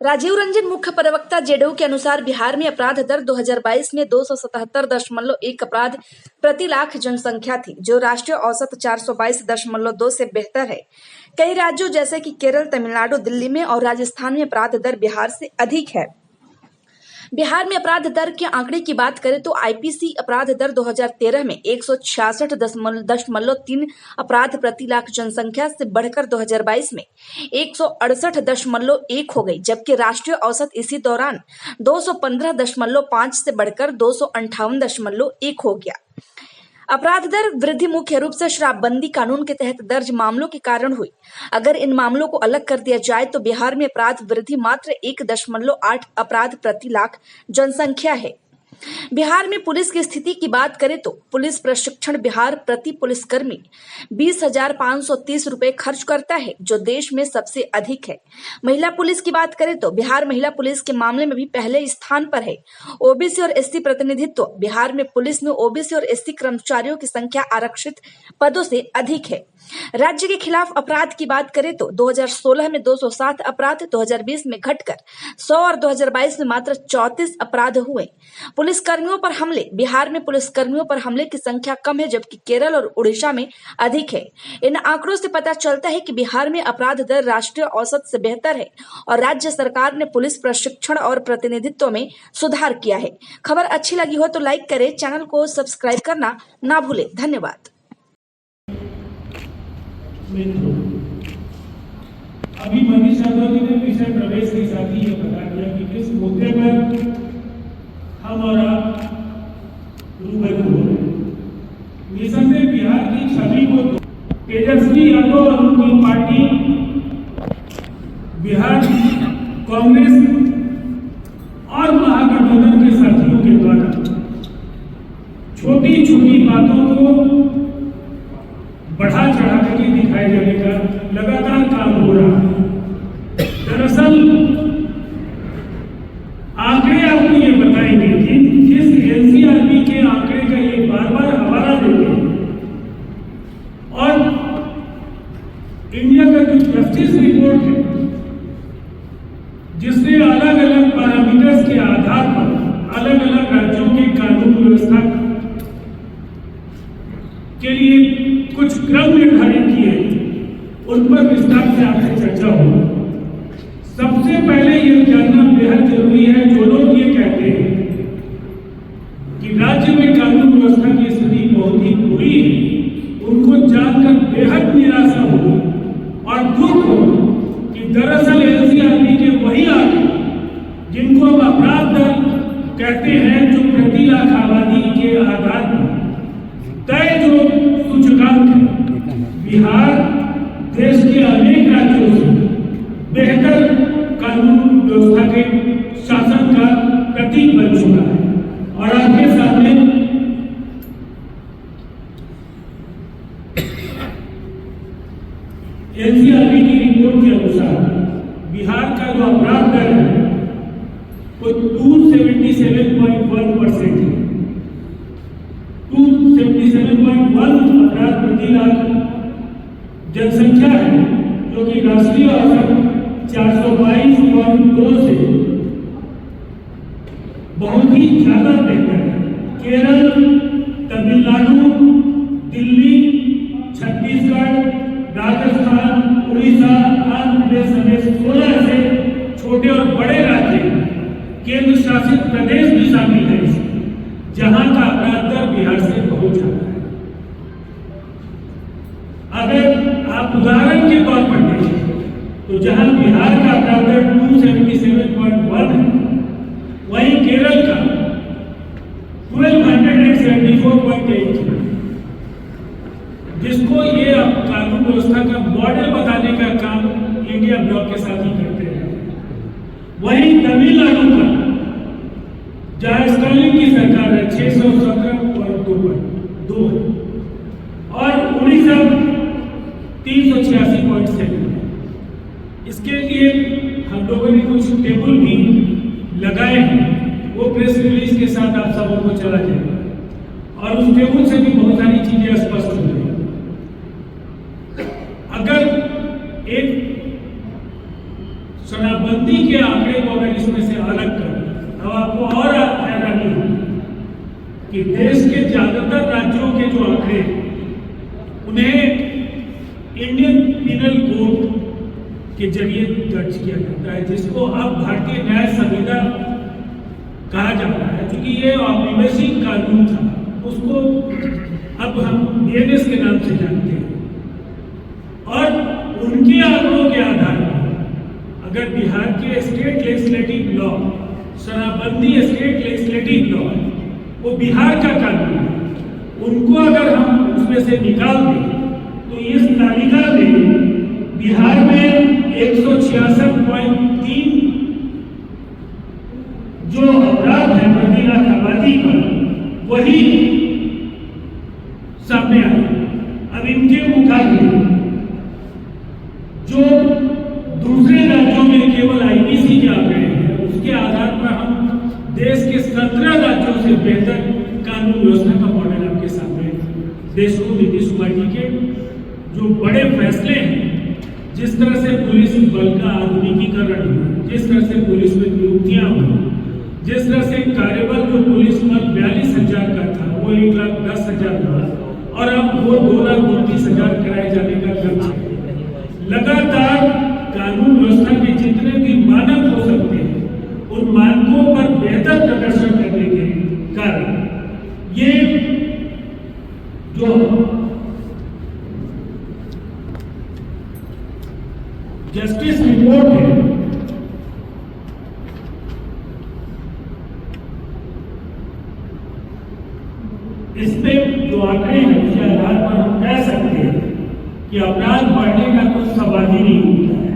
राजीव रंजन मुख्य प्रवक्ता जेडीयू के अनुसार बिहार में अपराध दर 2022 में 277.1 अपराध प्रति लाख जनसंख्या थी, जो राष्ट्रीय औसत 422.2 से बेहतर है। कई राज्यों जैसे कि केरल, तमिलनाडु, दिल्ली में और राजस्थान में अपराध दर बिहार से अधिक है। बिहार में अपराध दर के आंकड़े की बात करें तो आईपीसी अपराध दर 2013 में 166.3 अपराध प्रति लाख जनसंख्या से बढ़कर 2022 में 168.1 हो गई, जबकि राष्ट्रीय औसत इसी दौरान 215.5 से बढ़कर 258.1 हो गया। अपराध दर वृद्धि मुख्य रूप से शराबबंदी कानून के तहत दर्ज मामलों के कारण हुई। अगर इन मामलों को अलग कर दिया जाए तो बिहार में अपराध वृद्धि मात्र 1.8 अपराध प्रति लाख जनसंख्या है। बिहार में पुलिस की स्थिति की बात करें तो पुलिस प्रशिक्षण बिहार प्रति पुलिसकर्मी 20,530 रुपए खर्च करता है, जो देश में सबसे अधिक है। महिला पुलिस की बात करें तो बिहार महिला पुलिस के मामले में भी पहले स्थान पर है। ओबीसी और एससी प्रतिनिधित्व बिहार में पुलिस में ओबीसी और एससी कर्मचारियों की संख्या आरक्षित पदों से अधिक है। राज्य के खिलाफ अपराध की बात करें तो 2016 में 207 अपराध, 2020 में घटकर 100 और 2022 में मात्र 34 अपराध हुए। पुलिसकर्मियों पर हमले बिहार में पुलिसकर्मियों पर हमले की संख्या कम है, जबकि केरल और उड़ीसा में अधिक है। इन आंकड़ों से पता चलता है कि बिहार में अपराध दर राष्ट्रीय औसत से बेहतर है और राज्य सरकार ने पुलिस प्रशिक्षण और प्रतिनिधित्व में सुधार किया है। खबर अच्छी लगी हो तो लाइक करें, चैनल को सब्सक्राइब करना ना भूलें। धन्यवाद। अभी मनीष यादव जी ने विषय प्रवेश के साथ ही ये बता दिया कि किस मुद्दे पर हम और आप रूबरू हो रहे हैं। निसंदेह बिहार की छवि को तेजस्वी यादव और उनकी पार्टी बिहार कांग्रेस और महागठबंधन के साथियों के द्वारा छोटी छोटी बातों को बढ़ा चढ़ा करके दिखाए जाने का लगातार काम हो रहा है। दरअसल आंकड़े आपको ये बताएंगे कि जिस एनसीआरबी के आंकड़े का ये बार बार हवाला देते हैं और इंडिया का जो जस्टिस रिपोर्ट है, जिसने अलग अलग पैरामीटर्स के आधार पर अलग अलग राज्यों के कानून व्यवस्था के लिए कुछ क्रम निर्धारित किए, उन पर विस्तार से आपसे चर्चा होगी। सबसे पहले यह जानना बेहद जरूरी है, जो लोग ये कहते हैं कि राज्य में कानून व्यवस्था की स्थिति बहुत ही बुरी है, उनको जानकर बेहद निराशा होगी और दुख होगा कि दरअसल एनसीआरबी के वही आंकड़े जिनको हम अपराध दर कहते हैं, जो प्रति लाख आबादी के आधार पर तय जो सूचकांक है, बिहार देश के अनेक राज्यों से बेहतर कानून व्यवस्था के शासन का प्रतीक बन चुका है। और आपके सामने एनसीआरबी की रिपोर्ट के अनुसार बिहार का जो अपराध दर है वो 277.1% है। 277.1 अपराध प्रति लाख जनसंख्या है, जो कि राष्ट्रीय औसत 422.2 से बहुत ही ज्यादा बेहतर है। केरल, तमिलनाडु, दिल्ली, छत्तीसगढ़, राजस्थान, उड़ीसा, आंध्र प्रदेश समेत 16 ऐसे छोटे और बड़े राज्य केंद्र शासित प्रदेश भी शामिल है, जहां का अपराध दर बिहार से बहुत ज्यादा है। अगर आप उदाहरण के तौर पर देखें तो जहां बिहार का अपराध दर 277.1 है, वहीं केरल का 1274.8 है, जिसको ये कानून व्यवस्था का मॉडल बताने का काम इंडिया ब्लॉक के साथ ही करते हैं। वहीं तमिलनाडु का, जहां स्टालिन की सरकार है, 617.2 है और उड़ीसा 386.7। इसके लिए हम लोगों ने कुछ टेबल भी लगाए हैं, वो प्रेस रिलीज के साथ आप सबों को चला जाएगा और उस टेबल से भी बहुत सारी चीजें स्पष्ट हो गई। अगर एक शराबबंदी के आंकड़े को अगर इसमें से अलग कर तो आपको और हैरानी होगी कि देश के ज्यादातर राज्यों के जो आंकड़े उन्हें इंडियन पिनल कोड के जरिए दर्ज किया जाता है, जिसको अब भारतीय न्याय संहिता कहा जाता है। क्योंकि ये औपनिवेशिक कानून था, उसको अब हम बीएनएस के नाम से जानते हैं। और उनके आंकड़ों के आधार पर अगर बिहार के स्टेट लेजिस्लेटिव लॉ, शराबबंदी स्टेट लेजिस्लेटिव लॉ है, वो बिहार का कानून है, उनको अगर हम उसमें से निकाल दें तो इस तालिका में बिहार में 166.3 जो अपराध है प्रति लाख आबादी पर, वही सामने आए। अब इनके मुकाबले जो दूसरे राज्यों में केवल आईपीसी के आंकड़े हैं, उसके आधार पर हम देश के 17 राज्यों से बेहतर कानून व्यवस्था का मॉडल आपके सामने देश को नीतीश कुमार जी के जो बड़े फैसले हैं, जिस तरह से पुलिस बल का आधुनिकीकरण हुआ, जिस तरह से पुलिस में नियुक्तियां हुई, जिस तरह से कार्यबल जो पुलिस बल 42,000 का था वो 1,10,000 हुआ और अब वो 2,29,000 कराए जाने का लक्ष्य है। लगातार कानून व्यवस्था के जितने भी मानक हो सकते हैं, उन मानकों पर बेहतर प्रदर्शन करने के कारण ये जो जस्टिस रिपोर्ट है, इसमें जो आंकड़े हैं उसके आधार पर हम कह सकते हैं कि अपराध बढ़ने का कुछ सवाल ही नहीं होता है।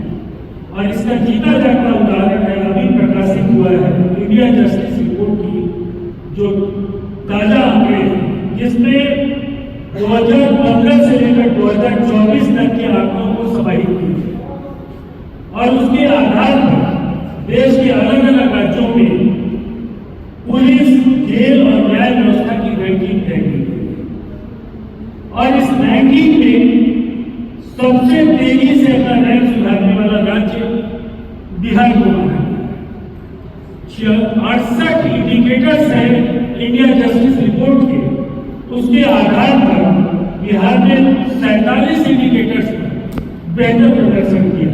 और इसका जीता जागता उदाहरण है, अभी प्रकाशित हुआ है इंडिया जस्टिस रिपोर्ट की जो ताजा आंकड़े हैं, जिसमें 2015 से लेकर 2024 तक के आंकड़ों को समाहित किया और उसके आधार पर देश के अलग अलग राज्यों में पुलिस, जेल और न्याय व्यवस्था की रैंकिंग तय की गई और इस रैंकिंग में सबसे तेजी से अपना रैंक सुधारने वाला राज्य बिहार को माना गया। 68 इंडिकेटर्स है इंडिया जस्टिस रिपोर्ट के, उसके आधार पर बिहार ने 47 इंडिकेटर्स पर बेहतर प्रदर्शन किया।